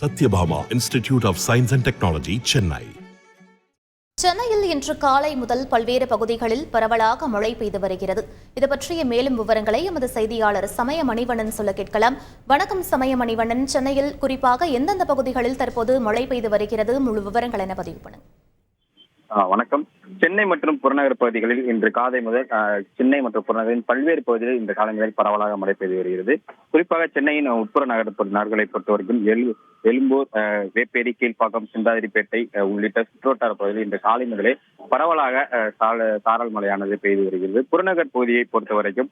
Satyabhama institute of science and technology, Chennai. சென்னையில் இன்று காலை முதல் பல்வேறு பகுதிகளில் பரவலாக மழை பெய்து வருகிறது. இது பற்றிய மேலும் விவரங்களை எமது செய்தியாளர் சமய மணிவண்ணன் சொல்ல கேட்கலாம். வணக்கம் சமய மணிவண்ணன், சென்னையில் குறிப்பாக எந்தெந்த பகுதிகளில் தற்போது மழை பெய்து வருகிறது? முழு விவரங்கள் என பதிவு பண்ணுங்க. வணக்கம். சென்னை மற்றும் புறநகர் பகுதிகளில் இன்று காலை முதல் சென்னை மற்றும் புறநகரின் பல்வேறு பகுதிகளில் இந்த காலங்களில் பரவலாக மழை பெய்து வருகிறது. குறிப்பாக சென்னையின் உட்புற நகர்களை பொறுத்தவரைக்கும் எழும்பூர், வேப்பேரி, கீழ்ப்பாக்கம், சிந்தாதிரிப்பேட்டை உள்ளிட்ட சுற்றுவட்டார பகுதியில் இன்று காலை முதலே பரவலாக சாரல் மழையானது பெய்து வருகிறது. புறநகர் பகுதியை பொறுத்தவரைக்கும்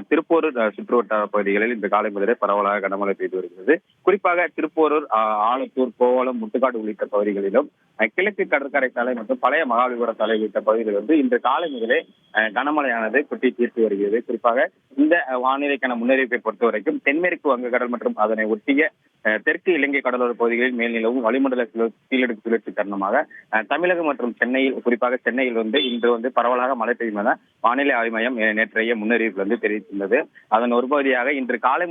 திருப்போரூர் சுற்றுவட்டார பகுதிகளில் இன்று காலை முதலே பரவலாக கனமழை பெய்து வருகிறது. குறிப்பாக திருப்போரூர், ஆலத்தூர், கோவளம், முட்டுக்காடு உள்ளிட்ட பகுதிகளிலும் கிழக்கு கடற்கரை சாலை மற்றும் பழைய மகாலிபுர சாலை உள்ளிட்ட பகுதிகளில் இன்று காலை முதலே கனமழையானது கொட்டி தீர்த்து வருகிறது. குறிப்பாக இந்த வானிலைக்கான முன்னறிவிப்பை பொறுத்தவரைக்கும் தென்மேற்கு வங்கக்கடல் மற்றும் அதனை ஒட்டிய தெற்கு இலங்கை கடலோர பகுதிகளில் மேல்நிலவும் வளிமண்டல கீழடுக்கு சுழற்சி காரணமாக தமிழகம் மற்றும் சென்னையில், குறிப்பாக சென்னையில் இன்று பரவலாக மழை பெய்யும் என வானிலை ஆய்வு மையம் நேற்றைய முன்னறிவிப்பு தெரிவித்துள்ளது. அதன் ஒரு பகுதியாக இன்று காலை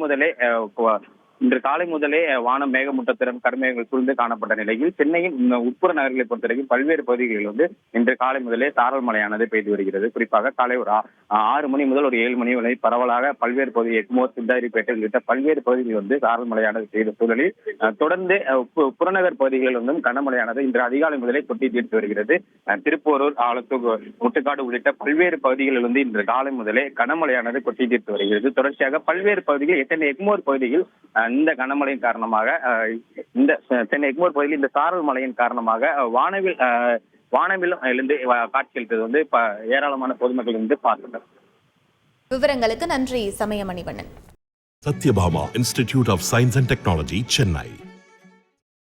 முதலே வானம் மேகமூட்டத்துடன் கருமேகங்கள் சூழ்ந்து காணப்பட்ட நிலையில் சென்னையின் உட்புற நகர்களை பொறுத்தவரைக்கும் பல்வேறு பகுதிகளில் இன்று காலை முதலே சாரல் மழையானது பெய்து வருகிறது. குறிப்பாக காலை ஒரு 6 மணி முதல் ஒரு 7 மணி வரை பரவலாக பல்வேறு பகுதி எக்மோர், சிந்தாதிரிப்பேட்டை உள்ளிட்ட பல்வேறு பகுதிகளில் சாரல் மழையானது பெய்த சூழலில் தொடர்ந்து புறநகர் பகுதிகளில் கனமழையானது இன்று அதிகாலை முதலே கொட்டி தீர்த்து வருகிறது. திருப்போரூர், ஆலத்தூர், முட்டுக்காடு உள்ளிட்ட பல்வேறு பகுதிகளில் இன்று காலை முதலே கனமழையானது கொட்டி தீர்த்து வருகிறது. தொடர்ச்சியாக பல்வேறு பகுதிகளில் சென்னை எக்மோர் பகுதியில் இந்த கனமழையின் காரணமாக சென்னை எக்மோர் பகுதியில் இந்த சாரல் மழையின் காரணமாக வானவிலும் எழுந்து காட்சியளித்தது ஏராளமான பொதுமக்கள் பார்த்தனர். விவரங்களுக்கு நன்றி சமய Manivannan. Sathyabama institute of science and technology, Chennai.